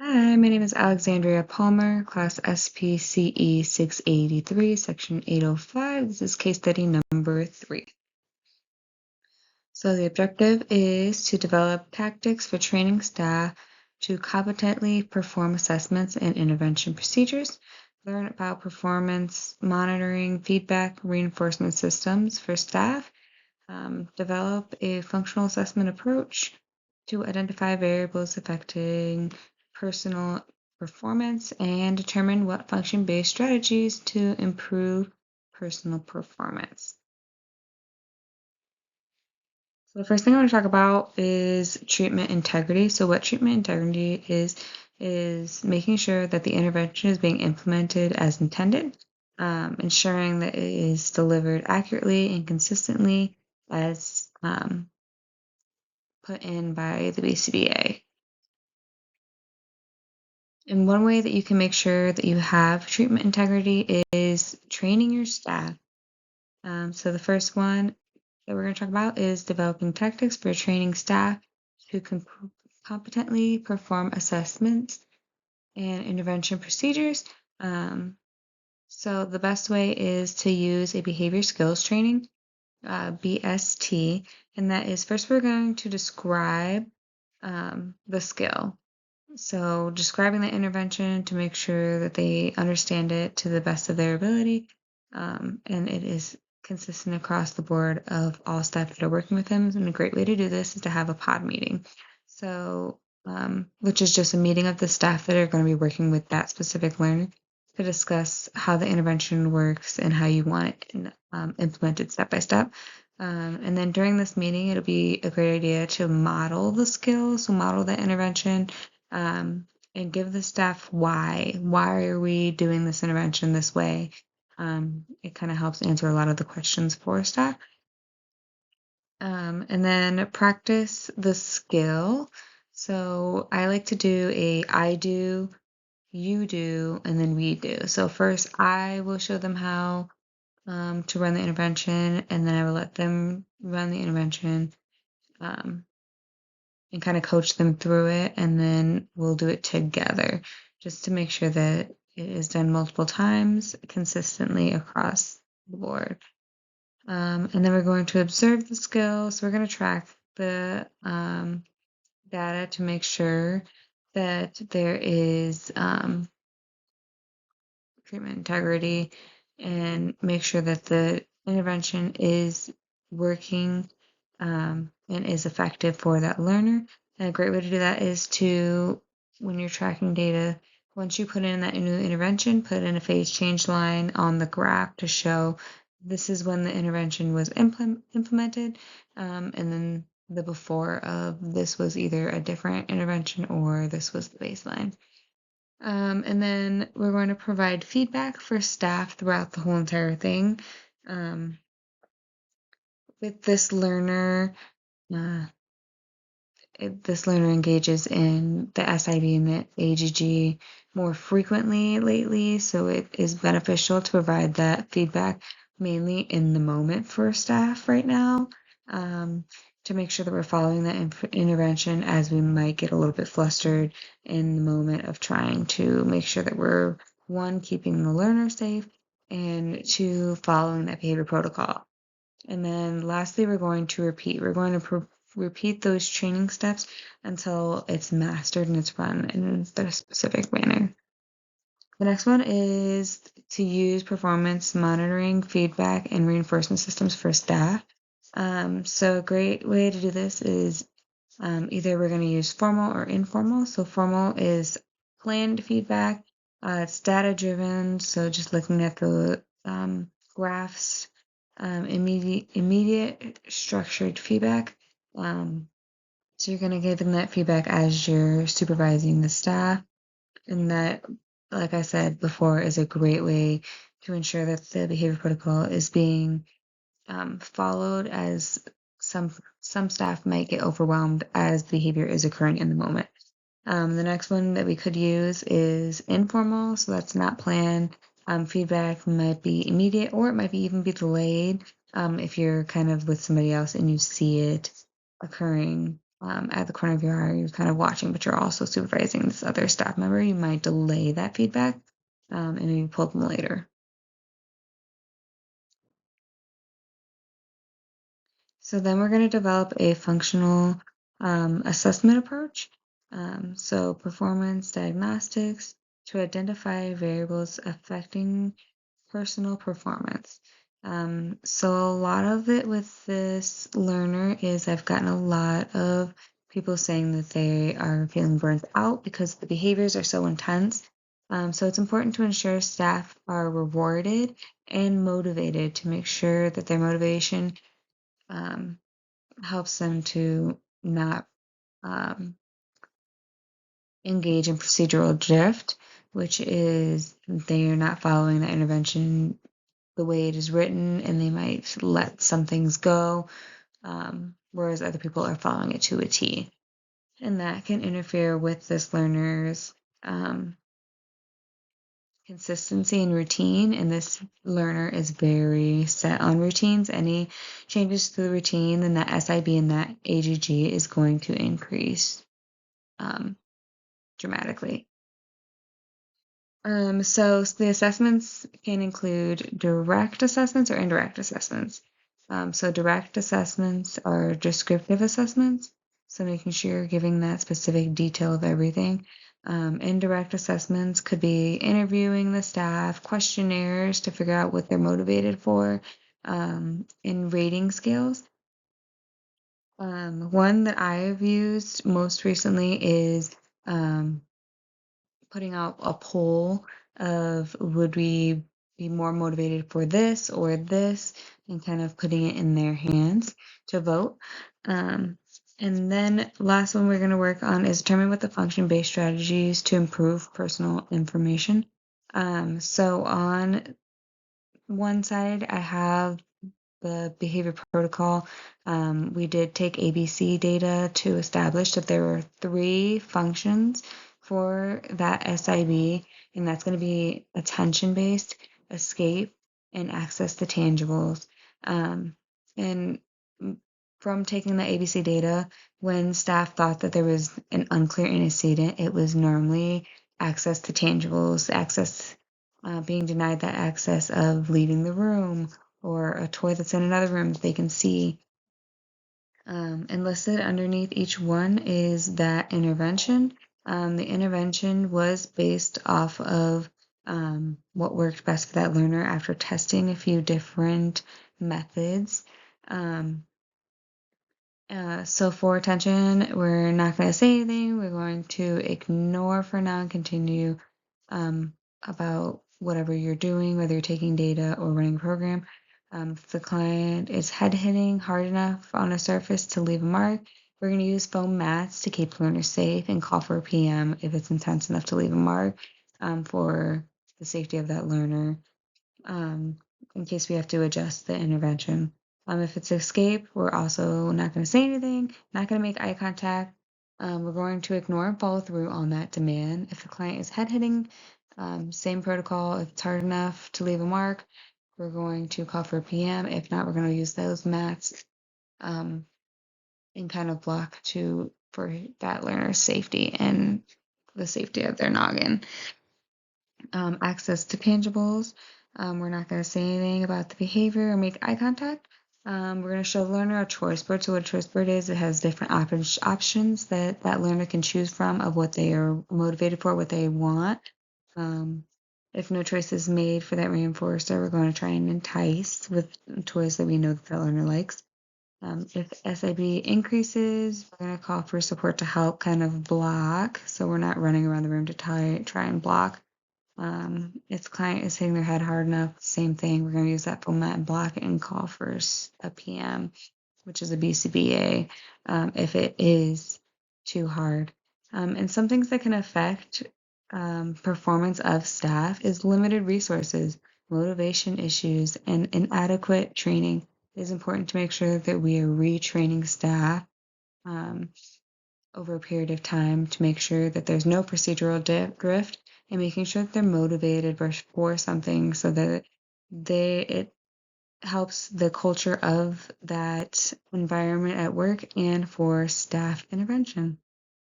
Hi, my name is Alexandria Palmer, class SPCE 683, section 805. This is case study number 3. So the objective is to develop tactics for training staff to competently perform assessments and intervention procedures, learn about performance monitoring, feedback, reinforcement systems for staff, develop a functional assessment approach to identify variables affecting personal performance and determine what function-based strategies to improve personal performance. So the first thing I want to talk about is treatment integrity. So what treatment integrity is making sure that the intervention is being implemented as intended, ensuring that it is delivered accurately and consistently as put in by the BCBA. And one way that you can make sure that you have treatment integrity is training your staff. So the first one that we're going to talk about is developing tactics for training staff to competently perform assessments and intervention procedures. So the best way is to use a behavior skills training, BST, and that is first we're going to describe the skill. So describing the intervention to make sure that they understand it to the best of their ability, and it is consistent across the board of all staff that are working with him. And a great way to do this is to have a pod meeting. So, which is just a meeting of the staff that are going to be working with that specific learner to discuss how the intervention works and how you want it implemented step by step. And then during this meeting, it'll be a great idea to model the skills, so model the intervention, and give the staff why. Why are we doing this intervention this way? It kind of helps answer a lot of the questions for staff. And then practice the skill. So I like to do a I do, you do, and then we do. So first I will show them how to run the intervention, and then I will let them run the intervention and kind of coach them through it, and then we'll do it together just to make sure that it is done multiple times consistently across the board. And then we're going to observe the skills. So we're going to track the data to make sure that there is treatment integrity and make sure that the intervention is working and is effective for that learner. And a great way to do that is to, when you're tracking data, once you put in that new intervention, put in a phase change line on the graph to show this is when the intervention was implemented, and then the before of this was either a different intervention or this was the baseline. And then we're going to provide feedback for staff throughout the whole entire thing. With this learner, uh, this learner engages in the SID and the AGG more frequently lately, so it is beneficial to provide that feedback mainly in the moment for staff right now, to make sure that we're following that intervention, as we might get a little bit flustered in the moment of trying to make sure that we're, one, keeping the learner safe, and two, following that behavior protocol. And then lastly, we're going to repeat. We're going to repeat those training steps until it's mastered and it's run in a specific manner. The next one is to use performance monitoring, feedback, and reinforcement systems for staff. So a great way to do this is either we're going to use formal or informal. So formal is planned feedback. It's data driven, so just looking at the graphs, immediate structured feedback. So you're going to give them that feedback as you're supervising the staff, and that, like I said before, is a great way to ensure that the behavior protocol is being followed, as some staff might get overwhelmed as behavior is occurring in the moment. The next one that we could use is informal, so that's not planned. Feedback might be immediate, or it might even be delayed if you're kind of with somebody else and you see it occurring at the corner of your eye, you're kind of watching, but you're also supervising this other staff member, you might delay that feedback and maybe pull them later. So then we're going to develop a functional assessment approach. So performance diagnostics to identify variables affecting personal performance. So a lot of it with this learner is I've gotten a lot of people saying that they are feeling burnt out because the behaviors are so intense. So it's important to ensure staff are rewarded and motivated to make sure that their motivation um, helps them to not um, engage in procedural drift, which is they are not following the intervention the way it is written and they might let some things go, whereas other people are following it to a T. And that can interfere with this learner's consistency and routine. And this learner is very set on routines. Any changes to the routine, then that SIB and that AGG is going to increase dramatically. So the assessments can include direct assessments or indirect assessments. So direct assessments are descriptive assessments, so making sure you're giving that specific detail of everything. Indirect assessments could be interviewing the staff, questionnaires to figure out what they're motivated for, and rating scales. One that I've used most recently is putting out a poll of would we be more motivated for this or this, and kind of putting it in their hands to vote. Um, and then last one we're going to work on is determine what the function-based strategies to improve personal information. So on one side, I have the behavior protocol. We did take ABC data to establish that there were 3 functions for that SIB, and that's going to be attention-based, escape, and access to tangibles. And from taking the ABC data, when staff thought that there was an unclear antecedent, it was normally access to tangibles, access being denied that access of leaving the room or a toy that's in another room that they can see. And listed underneath each one is that intervention. The intervention was based off of what worked best for that learner after testing a few different methods. So for attention, we're not going to say anything. We're going to ignore for now and continue about whatever you're doing, whether you're taking data or running a program. If the client is head hitting hard enough on a surface to leave a mark, we're going to use foam mats to keep learners safe and call for a PM if it's intense enough to leave a mark for the safety of that learner in case we have to adjust the intervention. If it's escape, we're also not going to say anything, not going to make eye contact. We're going to ignore and follow through on that demand. If the client is head hitting, same protocol. If it's hard enough to leave a mark, we're going to call for a PM. If not, we're going to use those mats and kind of block for that learner's safety and the safety of their noggin. Access to tangibles. We're not going to say anything about the behavior or make eye contact. We're going to show the learner a choice board. So what a choice board is, it has different options that that learner can choose from of what they are motivated for, what they want. If no choice is made for that reinforcer, we're going to try and entice with toys that we know that the learner likes. If SIB increases, we're going to call for support to help kind of block. So we're not running around the room to try and block. If the client is hitting their head hard enough, same thing. We're going to use that foam mat and block it and call for a PM, which is a BCBA, if it is too hard. And some things that can affect performance of staff is limited resources, motivation issues, and inadequate training. It is important to make sure that we are retraining staff over a period of time to make sure that there's no procedural drift and making sure that they're motivated for something so that helps the culture of that environment at work and for staff intervention.